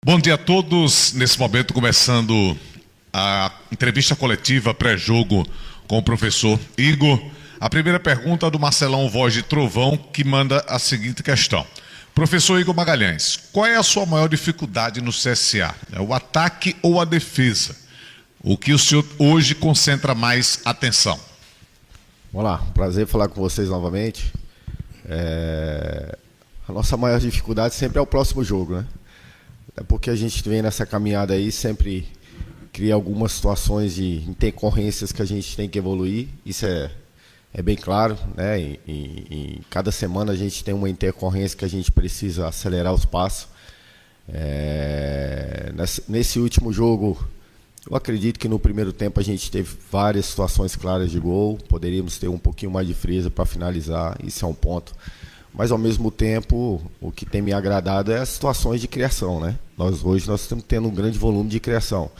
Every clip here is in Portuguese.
Bom dia a todos. Nesse momento, começando a entrevista coletiva pré-jogo com o professor Igor. A primeira pergunta é do Marcelão Voz de Trovão, que manda a seguinte questão. Professor Igor Magalhães, qual é a sua maior dificuldade no CSA? É o ataque ou a defesa? O que o senhor hoje concentra mais atenção? Vamos lá, prazer falar com vocês novamente. A nossa maior dificuldade sempre é o próximo jogo, né? É porque a gente vem nessa caminhada aí, sempre cria algumas situações de intercorrências que a gente tem que evoluir. Isso é bem claro, né? Em cada semana a gente tem uma intercorrência que a gente precisa acelerar os passos. Nesse último jogo, eu acredito que no primeiro tempo a gente teve várias situações claras de gol. Poderíamos ter um pouquinho mais de frieza para finalizar, isso é um ponto. Mas ao mesmo tempo, o que tem me agradado é as situações de criação, né? Hoje nós estamos tendo um grande volume de criação.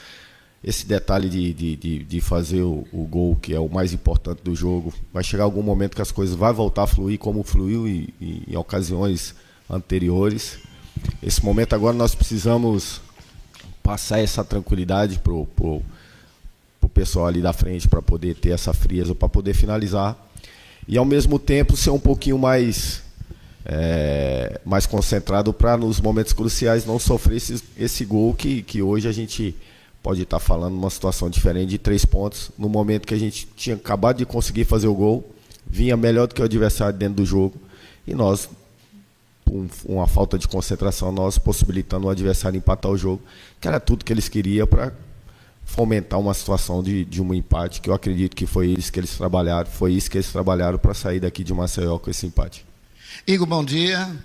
Esse detalhe de fazer o gol, que é o mais importante do jogo, vai chegar algum momento que as coisas vão voltar a fluir como fluiu em ocasiões anteriores. Esse momento agora nós precisamos passar essa tranquilidade pro pessoal ali da frente para poder ter essa frieza, para poder finalizar. E ao mesmo tempo ser um pouquinho mais concentrado para nos momentos cruciais não sofrer esse gol que hoje a gente pode estar falando numa situação diferente de 3 pontos, no momento que a gente tinha acabado de conseguir fazer o gol, vinha melhor do que o adversário dentro do jogo, e nós, com uma falta de concentração, nós possibilitando o adversário empatar o jogo, que era tudo que eles queriam para fomentar uma situação de um empate, que eu acredito que foi isso que eles trabalharam para sair daqui de Maceió com esse empate. Igor, bom dia.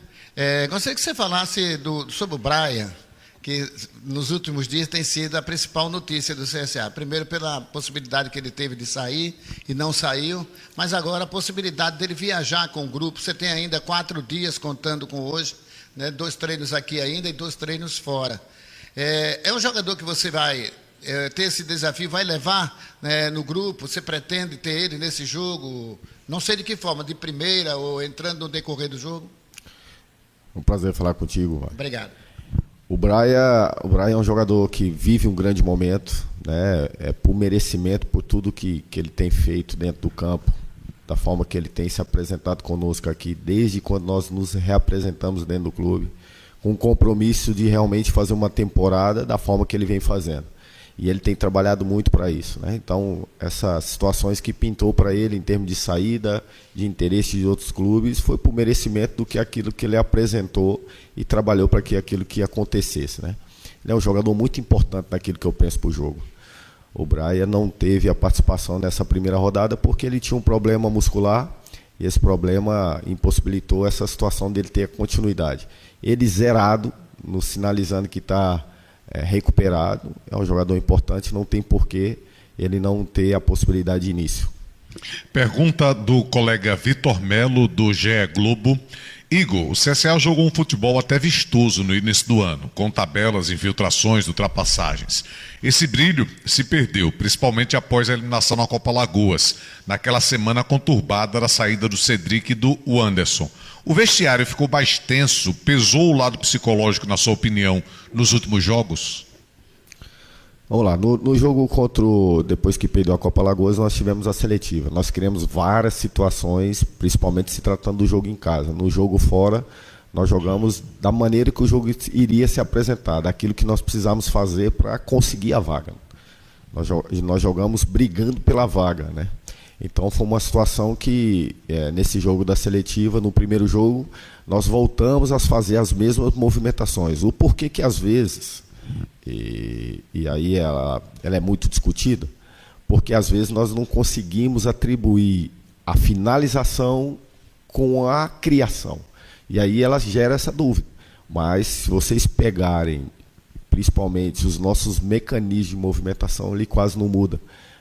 Gostaria que você falasse sobre o Brian, que nos últimos dias tem sido a principal notícia do CSA. Primeiro pela possibilidade que ele teve de sair e não saiu, mas agora a possibilidade dele viajar com o grupo. Você tem ainda 4 dias contando com hoje, né? 2 treinos aqui ainda e 2 treinos fora. É um jogador que você vai ter esse desafio, vai levar, né, no grupo? Você pretende ter ele nesse jogo? Não sei de que forma, de primeira ou entrando no decorrer do jogo? Um prazer falar contigo, Marcos. Obrigado. O Brian é um jogador que vive um grande momento, né? Por merecimento, por tudo que ele tem feito dentro do campo, da forma que ele tem se apresentado conosco aqui, desde quando nós nos reapresentamos dentro do clube, com o compromisso de realmente fazer uma temporada da forma que ele vem fazendo. E ele tem trabalhado muito para isso, né? Então, essas situações que pintou para ele em termos de saída, de interesse de outros clubes, foi por merecimento do que aquilo que ele apresentou e trabalhou para que aquilo que acontecesse, né? Ele é um jogador muito importante naquilo que eu penso para o jogo. O Brian não teve a participação nessa primeira rodada porque ele tinha um problema muscular e esse problema impossibilitou essa situação dele ter continuidade. Ele zerado, nos sinalizando que está recuperado, é um jogador importante, não tem porquê ele não ter a possibilidade de início. Pergunta do colega Vitor Melo, do GE Globo. Igor, o CSA jogou um futebol até vistoso no início do ano, com tabelas, infiltrações, ultrapassagens. Esse brilho se perdeu, principalmente após a eliminação na Copa Lagoas, naquela semana conturbada da saída do Cedric e do Anderson. O vestiário ficou mais tenso, pesou o lado psicológico, na sua opinião, nos últimos jogos? Vamos lá, no jogo depois que perdeu a Copa Lagoas, nós tivemos a seletiva. Nós criamos várias situações, principalmente se tratando do jogo em casa. No jogo fora, nós jogamos da maneira que o jogo iria se apresentar, daquilo que nós precisamos fazer para conseguir a vaga. Nós jogamos brigando pela vaga, né? Então foi uma situação que, nesse jogo da seletiva, no primeiro jogo, nós voltamos a fazer as mesmas movimentações. O porquê que às vezes, e aí ela é muito discutida, porque às vezes nós não conseguimos atribuir a finalização com a criação. E aí ela gera essa dúvida. Mas se vocês pegarem, principalmente, os nossos mecanismos de movimentação, ele quase não muda,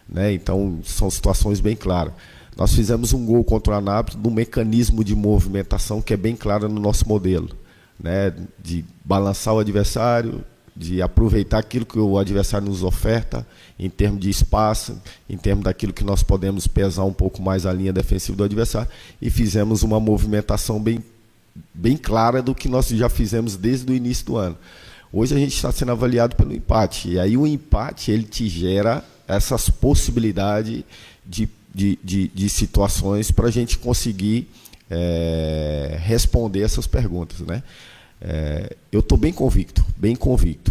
né? Então, são situações bem claras. Nós fizemos um gol contra o Anápolis num mecanismo de movimentação que é bem claro no nosso modelo, né? De balançar o adversário, de aproveitar aquilo que o adversário nos oferta, em termos de espaço, em termos daquilo que nós podemos pesar um pouco mais a linha defensiva do adversário, e fizemos uma movimentação bem clara do que nós já fizemos desde o início do ano. Hoje a gente está sendo avaliado pelo empate. E aí o empate ele te gera essas possibilidades de situações para a gente conseguir responder essas perguntas, né? Eu estou bem convicto.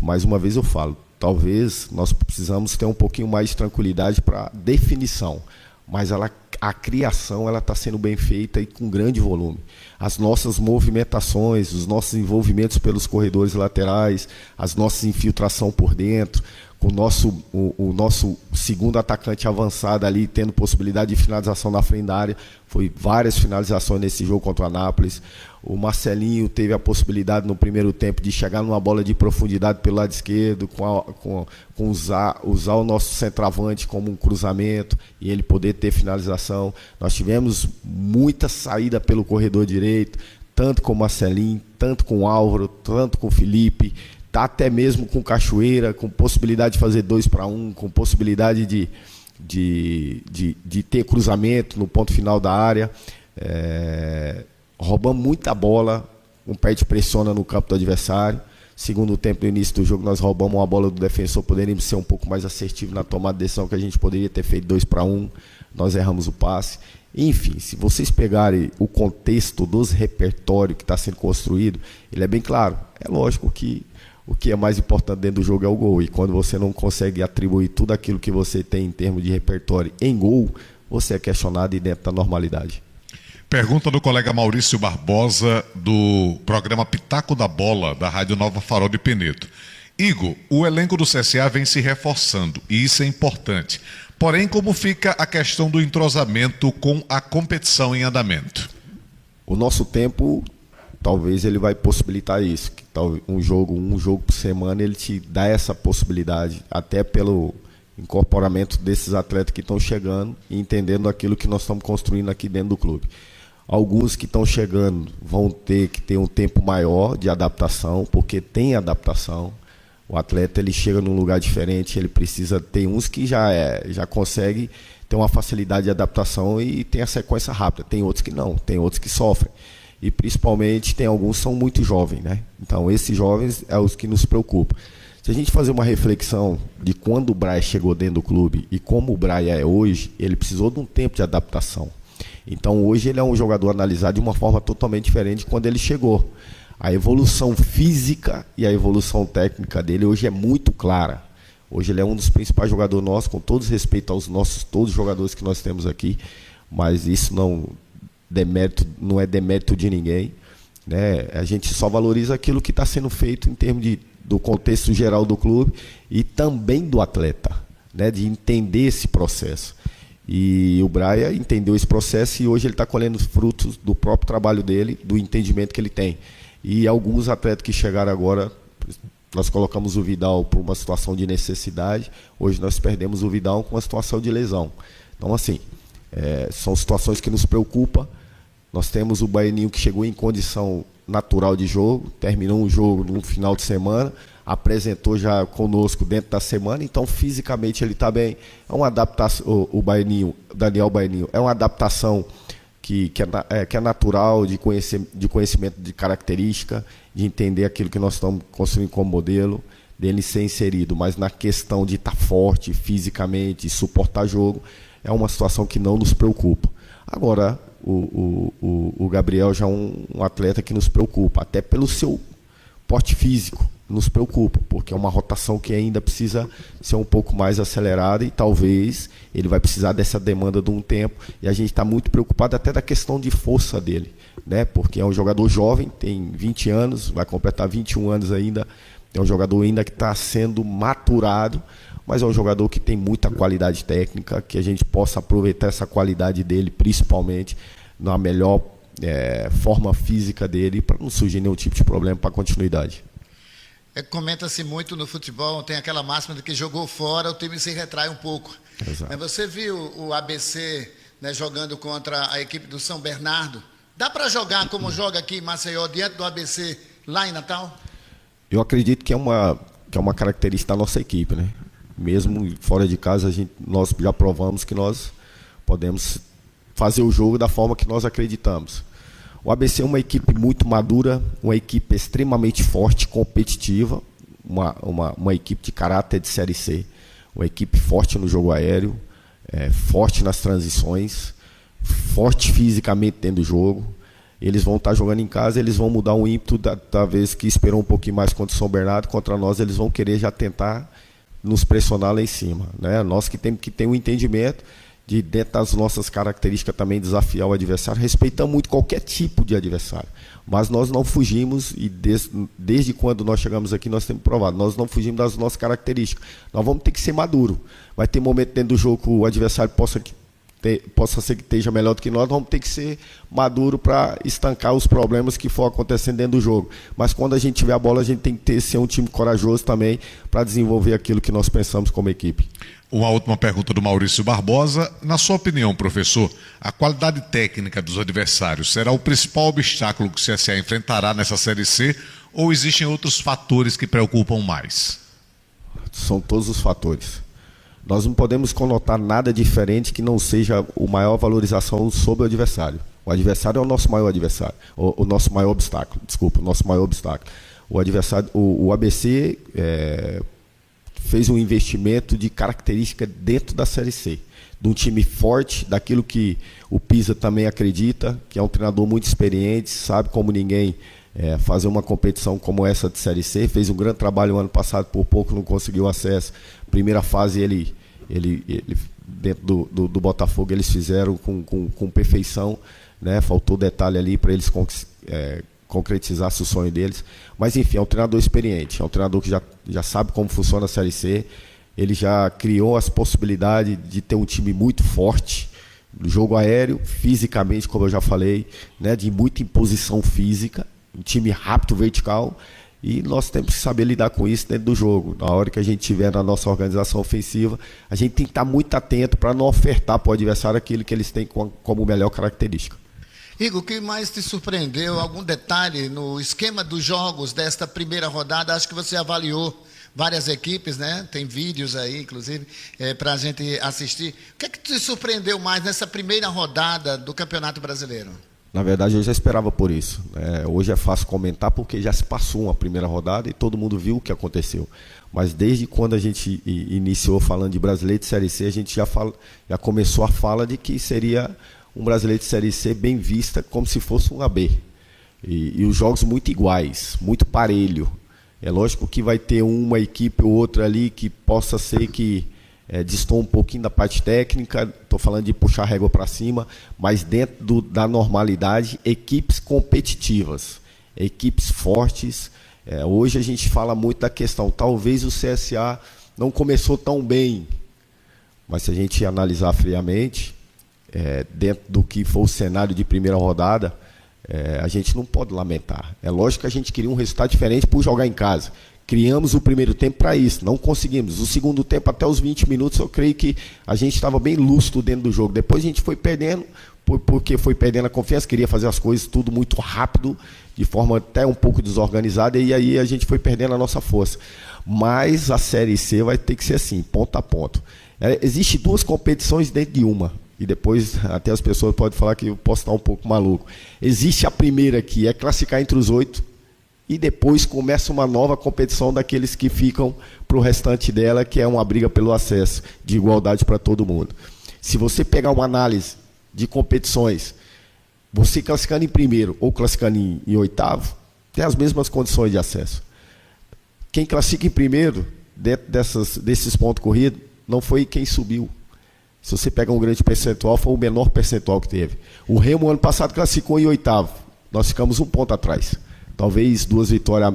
Mais uma vez eu falo, talvez nós precisamos ter um pouquinho mais de tranquilidade para definição, mas a criação ela está sendo bem feita e com grande volume. As nossas movimentações, os nossos envolvimentos pelos corredores laterais, as nossas infiltração por dentro, com o nosso segundo atacante avançado ali, tendo possibilidade de finalização na frente da área. Foi várias finalizações nesse jogo contra o Anápolis. O Marcelinho teve a possibilidade no primeiro tempo de chegar numa bola de profundidade pelo lado esquerdo, com usar o nosso centroavante como um cruzamento e ele poder ter finalização. Nós tivemos muita saída pelo corredor direito, tanto com o Marcelinho, tanto com o Álvaro, tanto com o Felipe, tá até mesmo com Cachoeira, com possibilidade de fazer 2-1, com possibilidade de ter cruzamento no ponto final da área. Roubamos muita bola, um pé de pressiona no campo do adversário. Segundo tempo, no início do jogo, nós roubamos uma bola do defensor, poderíamos ser um pouco mais assertivos na tomada de decisão, que a gente poderia ter feito 2-1, nós erramos o passe. Enfim, se vocês pegarem o contexto dos repertórios que está sendo construído, ele é bem claro. É lógico que o que é mais importante dentro do jogo é o gol. E quando você não consegue atribuir tudo aquilo que você tem em termos de repertório em gol, você é questionado e dentro da normalidade. Pergunta do colega Maurício Barbosa, do programa Pitaco da Bola, da Rádio Nova Farol de Penedo. Igor, o elenco do CSA vem se reforçando, e isso é importante. Porém, como fica a questão do entrosamento com a competição em andamento? O nosso tempo, talvez ele vai possibilitar isso. Que um jogo por semana, ele te dá essa possibilidade, até pelo incorporamento desses atletas que estão chegando e entendendo aquilo que nós estamos construindo aqui dentro do clube. Alguns que estão chegando vão ter que ter um tempo maior de adaptação, porque tem adaptação. O atleta ele chega num lugar diferente, ele precisa ter uns que já consegue ter uma facilidade de adaptação e tem a sequência rápida. Tem outros que não, tem outros que sofrem. E principalmente tem alguns que são muito jovens, né? Então esses jovens é os que nos preocupam. Se a gente fazer uma reflexão de quando o Braia chegou dentro do clube e como o Braia é hoje, ele precisou de um tempo de adaptação. Então hoje ele é um jogador analisado de uma forma totalmente diferente de quando ele chegou. A evolução física e a evolução técnica dele hoje é muito clara. Hoje ele é um dos principais jogadores nossos, com todo respeito aos todos os jogadores que nós temos aqui, mas isso não é demérito de ninguém, né? A gente só valoriza aquilo que está sendo feito em termos do contexto geral do clube e também do atleta, né? De entender esse processo. E o Braia entendeu esse processo e hoje ele está colhendo os frutos do próprio trabalho dele, do entendimento que ele tem. E alguns atletas que chegaram agora, nós colocamos o Vidal por uma situação de necessidade, hoje nós perdemos o Vidal com uma situação de lesão. Então, assim, são situações que nos preocupam. Nós temos o Baianinho que chegou em condição natural de jogo, terminou um jogo no final de semana, apresentou já conosco dentro da semana, então fisicamente ele está bem. É uma adaptação, o Daniel Baianinho, é uma adaptação que é natural, de conhecimento de característica, de entender aquilo que nós estamos construindo como modelo, dele ser inserido, mas na questão de estar forte fisicamente, suportar jogo, é uma situação que não nos preocupa. Agora, o Gabriel já é um atleta que nos preocupa, até pelo seu porte físico, nos preocupa, porque é uma rotação que ainda precisa ser um pouco mais acelerada e talvez ele vai precisar dessa demanda de um tempo, e a gente está muito preocupado até da questão de força dele, né? Porque é um jogador jovem, tem 20 anos, vai completar 21 anos ainda, é um jogador ainda que está sendo maturado, mas é um jogador que tem muita qualidade técnica, que a gente possa aproveitar essa qualidade dele, principalmente na melhor forma física dele, para não surgir nenhum tipo de problema para a continuidade. Comenta-se muito no futebol, tem aquela máxima de que jogou fora, o time se retrai um pouco. Exato. Você viu o ABC, né, jogando contra a equipe do São Bernardo? Dá para jogar como joga aqui em Maceió, diante do ABC, lá em Natal? Eu acredito que é uma característica da nossa equipe, né? Mesmo fora de casa, nós já provamos que nós podemos fazer o jogo da forma que nós acreditamos. O ABC é uma equipe muito madura, uma equipe extremamente forte, competitiva. uma equipe de caráter de Série C, uma equipe forte no jogo aéreo, forte nas transições, forte fisicamente dentro do jogo. Eles vão estar jogando em casa, eles vão mudar o ímpeto da vez que esperou um pouquinho mais contra o São Bernardo, contra nós eles vão querer já tentar nos pressionar lá em cima, né? Nós que temos que ter um entendimento de, dentro das nossas características, também desafiar o adversário. Respeitamos muito qualquer tipo de adversário, mas nós não fugimos, e desde quando nós chegamos aqui nós temos provado, nós não fugimos das nossas características. Nós vamos ter que ser maduro. Vai ter momento dentro do jogo que o adversário possa ser que esteja melhor do que nós vamos ter que ser maduro para estancar os problemas que for acontecendo dentro do jogo. Mas quando a gente tiver a bola, a gente tem que ser um time corajoso também para desenvolver aquilo que nós pensamos como equipe. Uma última pergunta do Maurício Barbosa. Na sua opinião, professor, a qualidade técnica dos adversários será o principal obstáculo que o CSA enfrentará nessa Série C, ou existem outros fatores que preocupam mais? São todos os fatores. Nós não podemos conotar nada diferente que não seja a maior valorização sobre o adversário. O adversário é o nosso maior adversário, o nosso maior obstáculo. Desculpa, o nosso maior obstáculo. O adversário, o ABC fez um investimento de característica dentro da Série C, de um time forte, daquilo que o Pisa também acredita, que é um treinador muito experiente, sabe como ninguém fazer uma competição como essa de Série C. Fez um grande trabalho no ano passado, por pouco não conseguiu acesso. Primeira fase ele dentro do Botafogo eles fizeram com perfeição, né? Faltou detalhe ali para eles concretizassem o sonho deles. Mas enfim, é um treinador experiente, é um treinador que já sabe como funciona a Série C. Ele já criou as possibilidades de ter um time muito forte no jogo aéreo, fisicamente, como eu já falei, né? De muita imposição física, um time rápido, vertical. E nós temos que saber lidar com isso dentro do jogo. Na hora que a gente tiver na nossa organização ofensiva, a gente tem que estar muito atento para não ofertar para o adversário aquilo que eles têm como melhor característica. Igor, o que mais te surpreendeu? Algum detalhe no esquema dos jogos desta primeira rodada? Acho que você avaliou várias equipes, né? Tem vídeos aí, inclusive, para a gente assistir. O que é que te surpreendeu mais nessa primeira rodada do Campeonato Brasileiro? Na verdade, eu já esperava por isso. Hoje é fácil comentar porque já se passou uma primeira rodada e todo mundo viu o que aconteceu. Mas desde quando a gente iniciou falando de Brasileiro de Série C, a gente já começou a fala de que seria um Brasileiro de Série C bem vista, como se fosse um AB. E os jogos muito iguais, muito parelho. É lógico que vai ter uma equipe ou outra ali que possa ser que distou um pouquinho da parte técnica, estou falando de puxar a régua para cima, mas dentro da normalidade, equipes competitivas, equipes fortes. Hoje a gente fala muito da questão, talvez o CSA não começou tão bem, mas se a gente analisar friamente, dentro do que foi o cenário de primeira rodada, a gente não pode lamentar. É lógico que a gente queria um resultado diferente por jogar em casa. Criamos o primeiro tempo para isso, não conseguimos. O segundo tempo, até os 20 minutos, eu creio que a gente estava bem lúcido dentro do jogo. Depois a gente foi perdendo, porque foi perdendo a confiança, queria fazer as coisas tudo muito rápido, de forma até um pouco desorganizada, e aí a gente foi perdendo a nossa força. Mas a Série C vai ter que ser assim, ponto a ponto. Existem duas competições dentro de uma, e depois até as pessoas podem falar que eu posso estar um pouco maluco. Existe a primeira, que é classificar entre os 8, e depois começa uma nova competição daqueles que ficam para o restante dela, que é uma briga pelo acesso, de igualdade para todo mundo. Se você pegar uma análise de competições, você classificando em primeiro ou classificando em oitavo, tem as mesmas condições de acesso. Quem classifica em primeiro, dentro desses pontos corridos, não foi quem subiu. Se você pegar um grande percentual, foi o menor percentual que teve. O Remo, ano passado, classificou em oitavo. Nós ficamos um ponto atrás. Talvez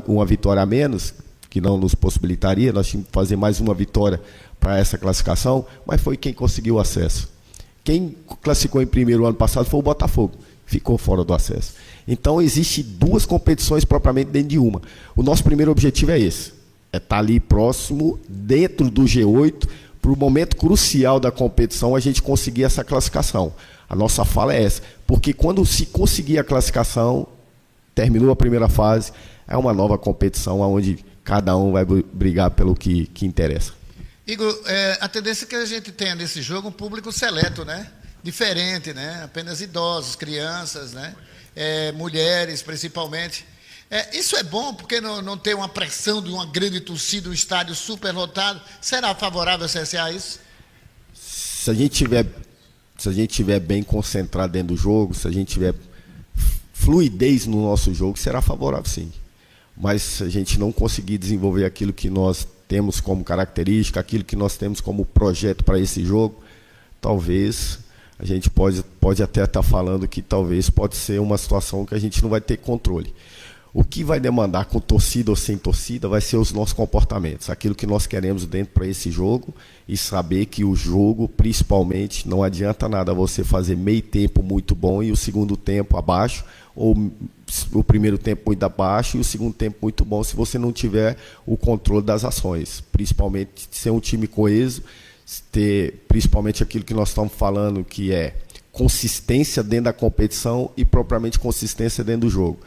uma vitória a menos, que não nos possibilitaria, nós tínhamos que fazer mais uma vitória para essa classificação, mas foi quem conseguiu o acesso. Quem classificou em primeiro ano passado foi o Botafogo, ficou fora do acesso. Então, existem duas competições propriamente dentro de uma. O nosso primeiro objetivo é esse, estar ali próximo, dentro do G8, para o momento crucial da competição, a gente conseguir essa classificação. A nossa fala é essa, porque quando se conseguir a classificação, terminou a primeira fase, é uma nova competição onde cada um vai brigar pelo que interessa. Igor, a tendência que a gente tenha nesse jogo um público seleto, né? Diferente, né? Apenas idosos, crianças, né? Mulheres, principalmente. Isso é bom porque não tem uma pressão de uma grande torcida, um estádio super lotado. Será favorável ao CSA isso? Se a gente tiver bem concentrado dentro do jogo, se a gente tiver fluidez no nosso jogo, será favorável sim. Mas se a gente não conseguir desenvolver aquilo que nós temos como característica, aquilo que nós temos como projeto para esse jogo, talvez a gente pode até estar falando que talvez pode ser uma situação que a gente não vai ter controle. O que vai demandar com torcida ou sem torcida vai ser os nossos comportamentos, aquilo que nós queremos dentro para esse jogo, e saber que o jogo, principalmente, não adianta nada você fazer meio tempo muito bom e o segundo tempo abaixo, ou o primeiro tempo muito abaixo e o segundo tempo muito bom, se você não tiver o controle das ações, principalmente ser um time coeso, ter principalmente aquilo que nós estamos falando, que é consistência dentro da competição e propriamente consistência dentro do jogo.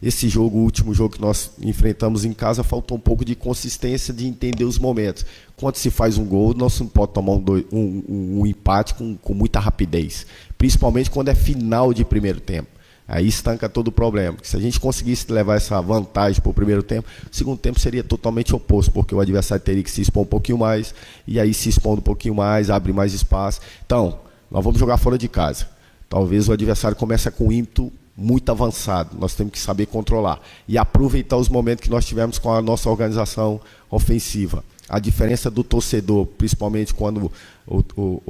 Esse jogo, o último jogo que nós enfrentamos em casa, faltou um pouco de consistência, de entender os momentos. Quando se faz um gol, nós não podemos tomar um empate com muita rapidez, principalmente quando é final de primeiro tempo. Aí estanca todo o problema. Se a gente conseguisse levar essa vantagem para o primeiro tempo, o segundo tempo seria totalmente oposto, porque o adversário teria que se expor um pouquinho mais, e aí se expondo um pouquinho mais, abre mais espaço. Então, nós vamos jogar fora de casa. Talvez o adversário comece com ímpeto muito avançado, nós temos que saber controlar e aproveitar os momentos que nós tivemos com a nossa organização ofensiva. A diferença do torcedor, principalmente quando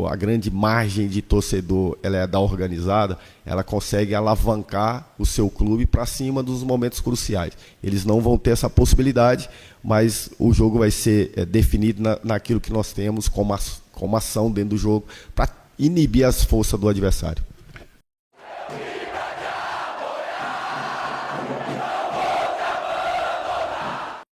a grande margem de torcedor ela é da organizada, ela consegue alavancar o seu clube para cima dos momentos cruciais. Eles não vão ter essa possibilidade, mas o jogo vai ser definido naquilo que nós temos como ação dentro do jogo para inibir as forças do adversário.